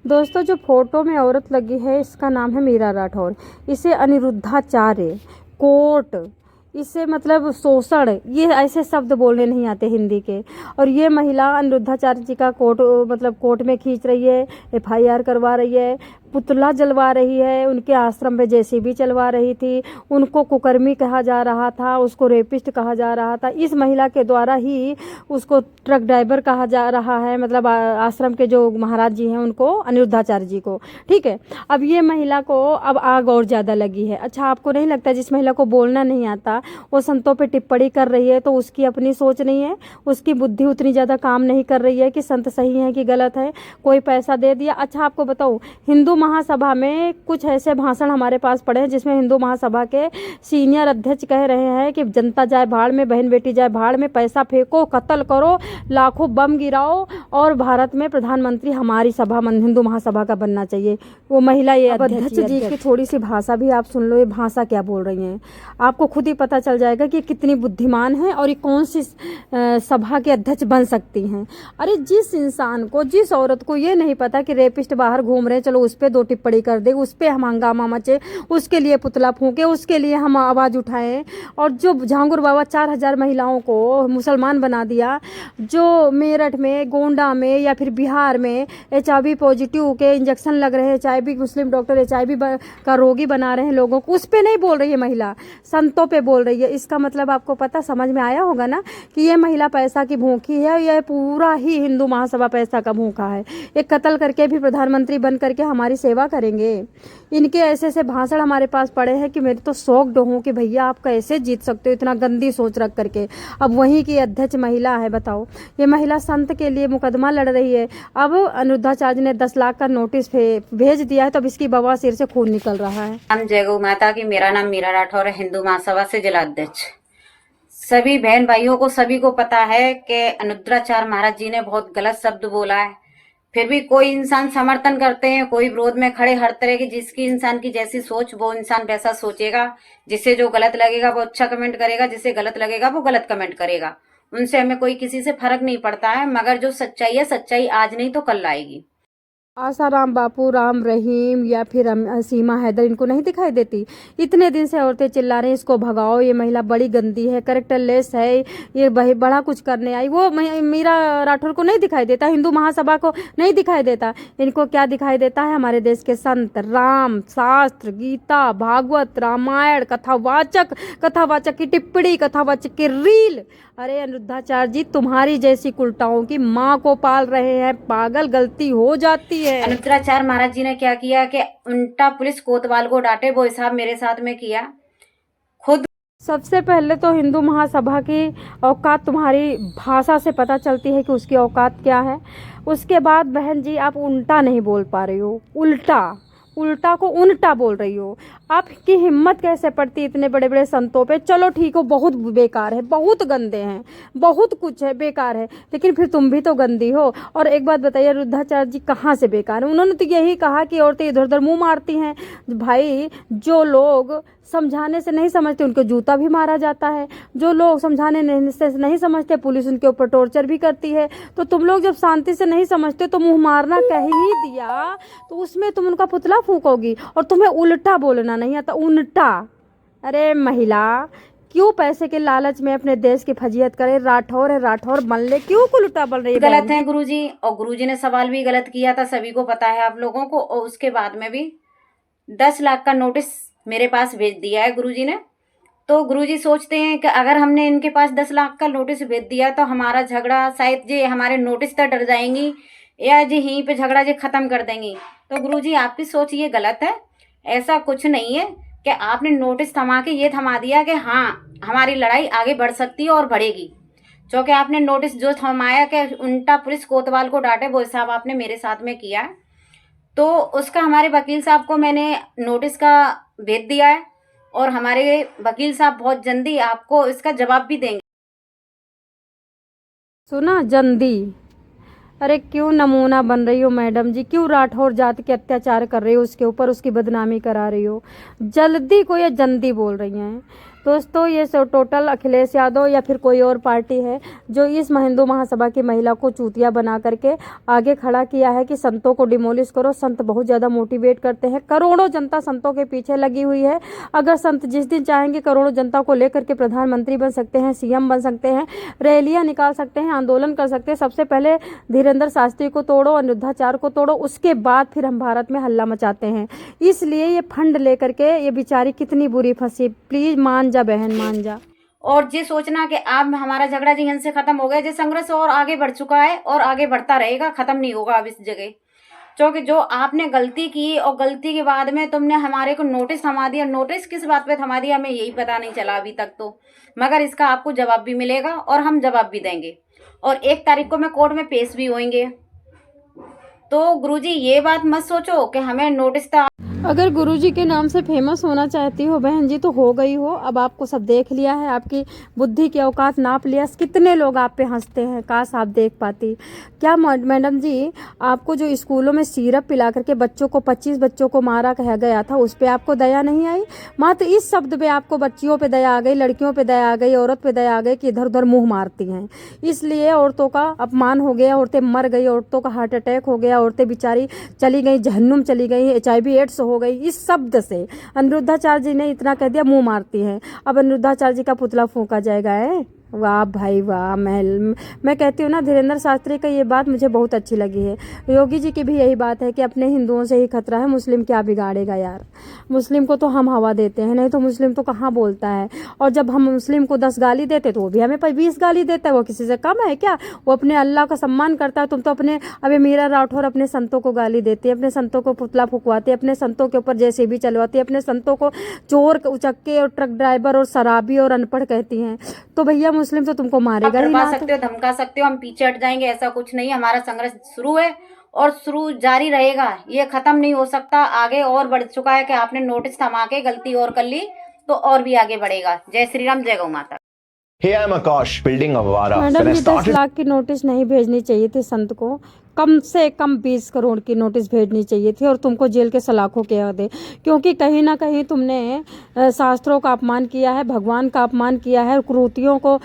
दोस्तों, जो फोटो में औरत लगी है इसका नाम है मीरा राठौर। इसे अनिरुद्धाचार्य, कोर्ट, इसे मतलब शोषण, ये ऐसे शब्द बोलने नहीं आते हिंदी के। और ये महिला अनिरुद्धाचार्य जी का कोर्ट मतलब कोर्ट में खींच रही है, एफआईआर करवा रही है, पुतला जलवा रही है, उनके आश्रम में जेसीबी चलवा रही थी, उनको कुकर्मी कहा जा रहा था, उसको रेपिस्ट कहा जा रहा था। इस महिला के द्वारा ही उसको ट्रक ड्राइवर कहा जा रहा है, मतलब आश्रम के जो महाराज जी हैं उनको, अनिरुद्धाचार्य जी को। ठीक है, अब ये महिला को अब आग और ज़्यादा लगी है। अच्छा, आपको नहीं लगता जिस महिला को बोलना नहीं आता वो संतों पे टिप्पणी कर रही है तो उसकी अपनी सोच नहीं है, उसकी बुद्धि उतनी ज़्यादा काम नहीं कर रही है कि संत सही है कि गलत है, कोई पैसा दे दिया। अच्छा, आपको बताऊँ, हिंदू महासभा में कुछ ऐसे भाषण हमारे पास पड़े हैं जिसमें हिंदू महासभा के सीनियर अध्यक्ष कह रहे हैं कि जनता जाए भाड़ में, बहन बेटी जाए भाड़ में, पैसा फेंको, कत्ल करो, लाखों बम गिराओ और भारत में प्रधानमंत्री हमारी सभा हिंदू महासभा का बनना चाहिए। वो महिला ये अध्यक्ष जी की थोड़ी सी भाषा भी आप सुन लो, ये भाषा क्या बोल रही हैं, आपको खुद ही पता चल जाएगा कि कितनी बुद्धिमान है और ये कौन सी सभा के अध्यक्ष बन सकती हैं। अरे, जिस इंसान को, जिस औरत को ये नहीं पता कि रेपिस्ट बाहर घूम रहे हैं, चलो उस पर दो टिप्पणी कर दे, उस पर हम हंगामा मचे, उसके लिए पुतला फूके, उसके लिए हम आवाज़ उठाएं। और जो झांगुर बाबा 4000 महिलाओं को मुसलमान बना दिया, जो मेरठ में, गोंडा में या फिर बिहार में HIV पॉजिटिव के इंजेक्शन लग रहे हैं, HIV मुस्लिम डॉक्टर HIV का रोगी बना रहे हैं लोगों को, उस पर नहीं बोल रही है महिला, संतों पे बोल रही है। इसका मतलब आपको पता समझ में आया होगा ना कि ये महिला पैसा की भूखी है। यह पूरा ही हिंदू महासभा पैसा का भूखा है। एक कत्ल करके भी प्रधानमंत्री बन करके हमारी सेवा करेंगे। इनके ऐसे ऐसे भाषण हमारे पास पड़े हैं कि मेरे तो शौक हूँ कि भैया आप कैसे जीत सकते हो इतना गंदी सोच रख करके। अब वहीं की अध्यक्ष महिला है, बताओ, ये महिला संत के लिए मुकदमा लड़ रही है। अब अनिरुद्धाचार्य ने 10 लाख का नोटिस भेज दिया है, तो अब इसकी बवासीर से खून निकल रहा है। हम जय गौ माता की। मेरा नाम मीरा राठौर है, हिंदू महासभा से जिला अध्यक्ष। सभी बहन भाइयों को, सभी को पता है कि अनिरुद्धाचार्य महाराज जी ने बहुत गलत शब्द बोला है, फिर भी कोई इंसान समर्थन करते हैं, कोई विरोध में खड़े। हर तरह की जिसकी इंसान की जैसी सोच वो इंसान वैसा सोचेगा। जिसे जो गलत लगेगा वो अच्छा कमेंट करेगा, जिसे गलत लगेगा वो गलत कमेंट करेगा। उनसे हमें कोई किसी से फर्क नहीं पड़ता है, मगर जो सच्चाई है, सच्चाई आज नहीं तो कल आएगी। आसाराम बापू, राम रहीम या फिर सीमा हैदर इनको नहीं दिखाई देती? इतने दिन से औरतें चिल्ला रही हैं इसको भगाओ, ये महिला बड़ी गंदी है, कैरेक्टरलेस है, ये बड़ा कुछ करने आई। वो मीरा राठौर को नहीं दिखाई देता, हिंदू महासभा को नहीं दिखाई देता। इनको क्या दिखाई देता है? हमारे देश के संत, राम, शास्त्र, गीता, भागवत, रामायण, कथावाचक की टिप्पणी, कथावाचक की रील। अरे अनिरुद्धाचार्य जी, तुम्हारी जैसी कुलटाओं की माँ को पाल रहे हैं पागल, गलती हो जाती है। अनिरुद्धाचार्य महाराज जी ने क्या किया कि उल्टा पुलिस कोतवाल को डांटे, वो हिसाब मेरे साथ में किया खुद। सबसे पहले तो हिंदू महासभा की औकात तुम्हारी भाषा से पता चलती है कि उसकी औकात क्या है। उसके बाद बहन जी, आप उल्टा नहीं बोल पा रही हो, उल्टा को उल्टा बोल रही हो। आपकी हिम्मत कैसे पड़ती इतने बड़े बड़े संतों पे? चलो ठीक हो, बहुत बेकार है, बहुत गंदे हैं, बहुत कुछ है, बेकार है, लेकिन फिर तुम भी तो गंदी हो। और एक बात बताइए, अनिरुद्धाचार्य जी कहाँ से बेकार है? उन्होंने तो यही कहा कि औरतें इधर उधर मुंह मारती हैं। भाई, जो लोग समझाने से नहीं समझते उनको जूता भी मारा जाता है, जो लोग समझाने से नहीं समझते पुलिस उनके ऊपर टॉर्चर भी करती है। तो तुम लोग जब शांति से नहीं समझते तो मुंह मारना कह ही दिया तो उसमें तुम उनका पुतला फूकोगी, और तुम्हें उल्टा बोलना नहीं आता, उल्टा। अरे महिला, क्यों पैसे के लालच में अपने देश की फजीयत करे? राठौर है, राठौर बन ले, क्यों उल्टा बोल रही है? गलत है गुरुजी, और गुरुजी ने सवाल भी गलत किया था, सभी को पता है आप लोगों को। और उसके बाद में भी 10 लाख का नोटिस मेरे पास भेज दिया है गुरुजी ने। तो गुरुजी सोचते हैं कि अगर हमने इनके पास 10 लाख का नोटिस भेज दिया तो हमारा झगड़ा शायद जी हमारे नोटिस तक डर जाएंगी या जी यहीं पे झगड़ा जी खत्म कर देंगी। तो गुरुजी, आपकी सोच ये गलत है। ऐसा कुछ नहीं है कि आपने नोटिस थमा के ये थमा दिया कि हाँ हमारी लड़ाई आगे बढ़ सकती है और बढ़ेगी। क्योंकि आपने नोटिस जो थमाया कि उल्टा पुलिस कोतवाल को डांटे, वो हिसाब आपने मेरे साथ में किया है। तो उसका हमारे वकील साहब को मैंने नोटिस का भेज दिया है, और हमारे वकील साहब बहुत जल्दी आपको इसका जवाब भी देंगे। सुना, जल्दी। अरे क्यों नमूना बन रही हो मैडम जी? क्यों राठौर जाति के अत्याचार कर रही हो उसके ऊपर, उसकी बदनामी करा रही हो? जल्दी को या जल्दी बोल रही हैं? दोस्तों ये टोटल अखिलेश यादव या फिर कोई और पार्टी है जो इस हिंदू महासभा की महिला को चूतिया बना करके आगे खड़ा किया है कि संतों को डिमोलिश करो। संत बहुत ज़्यादा मोटिवेट करते हैं, करोड़ों जनता संतों के पीछे लगी हुई है। अगर संत जिस दिन चाहेंगे करोड़ों जनता को लेकर के प्रधानमंत्री बन सकते हैं, सीएम बन सकते हैं, रैलियां निकाल सकते हैं, आंदोलन कर सकते हैं। सबसे पहले धीरेन्द्र शास्त्री को तोड़ो, अनिरुद्धाचार्य को तोड़ो, उसके बाद फिर हम भारत में हल्ला मचाते हैं। इसलिए ये फंड लेकर के ये बेचारी कितनी बुरी फंसी। प्लीज मान जा बहन, मान जा। और ये सोचना कि अब हमारा झगड़ा जी यहाँ से खत्म हो गया, ये संघर्ष और आगे बढ़ चुका है और आगे बढ़ता रहेगा, खत्म नहीं होगा अब इस जगह। क्योंकि जो आपने गलती की और गलती के बाद में तुमने हमारे को नोटिस थमा दिया, नोटिस किस बात पे थमा दिया हमें यही पता नहीं चला अभी तक तो, मगर इसका आपको जवाब भी मिलेगा और हम जवाब भी देंगे और 1 तारीख को मैं कोर्ट में पेश भी होंगे। तो गुरुजी ये बात मत सोचो कि हमें नोटिस था। अगर गुरुजी के नाम से फेमस होना चाहती हो बहन जी तो हो गई हो। अब आपको सब देख लिया है, आपकी बुद्धि की औकात नाप लिया। कितने लोग आप पे हंसते हैं, काश आप देख पाती। क्या मैडम जी, आपको जो स्कूलों में सिरप पिला करके बच्चों को 25 बच्चों को मारा कहा गया था, उस पर आपको दया नहीं आई? मात्र इस शब्द पे आपको बच्चियों पे दया आ गई, लड़कियों पे दया आ गई, औरत पे दया आ गई कि इधर उधर मुँह मारती हैं। इसलिए औरतों का अपमान हो गया, औरतें मर गई, औरतों का हार्ट अटैक हो गया, औरतें बेचारी चली गई, जहन्नुम चली गई, HIV एड्स हो गई इस शब्द से। अनिरुद्धाचार्य जी ने इतना कह दिया, मुंह मारती हैं। अब अनिरुद्धाचार्य जी का पुतला फूंका जाएगा है? वाह भाई वाह। मैं कहती हूँ ना, धीरेन्द्र शास्त्री का ये बात मुझे बहुत अच्छी लगी है। योगी जी की भी यही बात है कि अपने हिंदुओं से ही खतरा है, मुस्लिम क्या बिगाड़ेगा यार। मुस्लिम को तो हम हवा देते हैं, नहीं तो मुस्लिम तो कहाँ बोलता है। और जब हम मुस्लिम को 10 गाली देते तो वो भी हमें 20 गाली देता है। वो किसी से कम है क्या? वो अपने अल्लाह का सम्मान करता है। तुम तो अपने अभी मीरा राठौर अपने संतों को गाली देती है, अपने संतों को पुतला फुकवाती है, अपने संतों के ऊपर JCB चलवाती है, अपने संतों को चोर, उचक्के और ट्रक ड्राइवर और शराबी और अनपढ़ कहती हैं। तो भैया मुस्लिम तो तुमको मारेगा ही ना। सकते हो, धमका सकते हो, हम पीछे हट जाएंगे, ऐसा कुछ नहीं। हमारा संघर्ष शुरू है और शुरू जारी रहेगा, ये खत्म नहीं हो सकता। आगे और बढ़ चुका है कि आपने नोटिस थमा के गलती और कर ली तो और भी आगे बढ़ेगा। जय श्री राम, जय गौ माता। Hey, I'm Akash, building Avara. Madam ji 10 lakh की नोटिस नहीं भेजनी चाहिए थी संत को, कम से कम 20 करोड़ की नोटिस भेजनी चाहिए थी और तुमको जेल के सलाखों के दे। क्योंकि कहीं ना कहीं तुमने शास्त्रों का अपमान किया है, भगवान का अपमान किया है, कुरीतियों को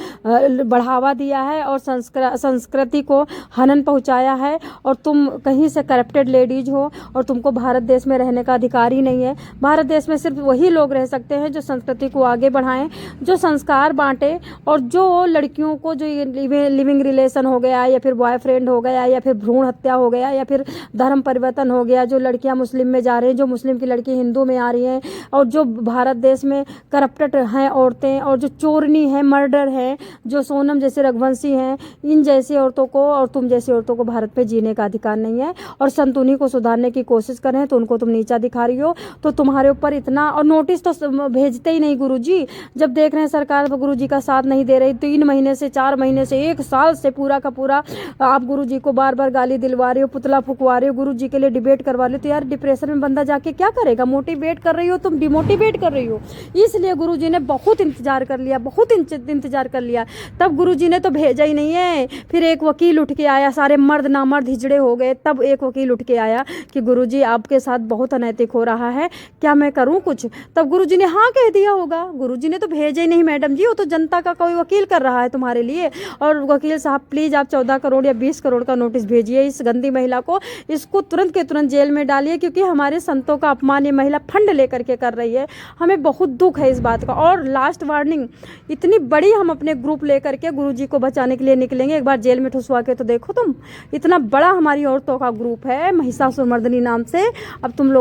बढ़ावा दिया है और संस्कृति को हनन पहुंचाया है। और तुम कहीं से करप्टेड लेडीज हो और तुमको भारत देश में रहने का अधिकार ही नहीं है। भारत देश में सिर्फ वही लोग रह सकते हैं जो संस्कृति को आगे बढ़ाएं, जो संस्कार बांटे और जो लड़कियों को जो लिविंग रिलेशन हो गया या फिर बॉयफ्रेंड हो गया या फिर भ्रूण हत्या हो गया या फिर धर्म परिवर्तन हो गया, जो लड़कियां मुस्लिम में जा रही हैं, जो मुस्लिम की लड़की हिंदू में आ रही हैं, और जो भारत देश में करप्टेड हैं औरतें, और जो चोरनी है, मर्डर है, जो सोनम जैसे रघुवंशी हैं, इन जैसी औरतों को और तुम जैसी औरतों को भारत पे जीने का अधिकार नहीं है। और संत उन्हीं को सुधारने की कोशिश कर रहे हैं तो उनको तुम नीचा दिखा रही हो। तो तुम्हारे ऊपर इतना, और नोटिस तो भेजते ही नहीं गुरुजी। जब देख रहे हैं सरकार गुरुजी का साथ नहीं दे रही, 3 महीने से 4 महीने से 1 साल से पूरा का पूरा आप गुरुजी को बार बार गाली दिलवा रहे हो, पुतला फुकवा रहे हो, गुरुजी के लिए डिबेट करवा रहे हो। तो यार डिप्रेशन में बंदा जाके क्या करेगा? मोटिवेट कर रही हो तुम, डिमोटिवेट कर रही हो। इसलिए गुरुजी ने बहुत इंतजार कर लिया, बहुत इंतजार कर लिया। तब गुरुजी ने तो भेजा ही नहीं है। फिर एक वकील उठ के आया, सारे मर्द नामर्द हिजड़े हो गए। तब एक वकील उठ के आया कि गुरुजी आपके साथ बहुत अनैतिक हो रहा है, क्या मैं करूं कुछ? तब गुरुजी ने हाँ कह दिया होगा। गुरुजी ने तो भेजा ही नहीं मैडम जी, वो तो जनता का कोई वकील कर रहा है तुम्हारे लिए। और वकील साहब प्लीज आप 14 करोड़ या 20 करोड़ का नोटिस भेजिए इस गंदी महिला को, इसको तुरंत के तुरंत जेल में डालिए, क्योंकि हमारे संतों का अपमान ये महिला फंड लेकर के कर रही है। हमें बहुत दुख है इस बात का। और लास्ट वार्निंग, इतनी बड़ी हम अपने ग्रुप लेकर के गुरुजी को बचाने के लिए निकलेंगे। एक बार जेल में ठुसवा के तो देखो तुम, इतना बड़ा हमारी औरतों का ग्रुप है महिषासुरमर्दिनी नाम से। अब तुम लोग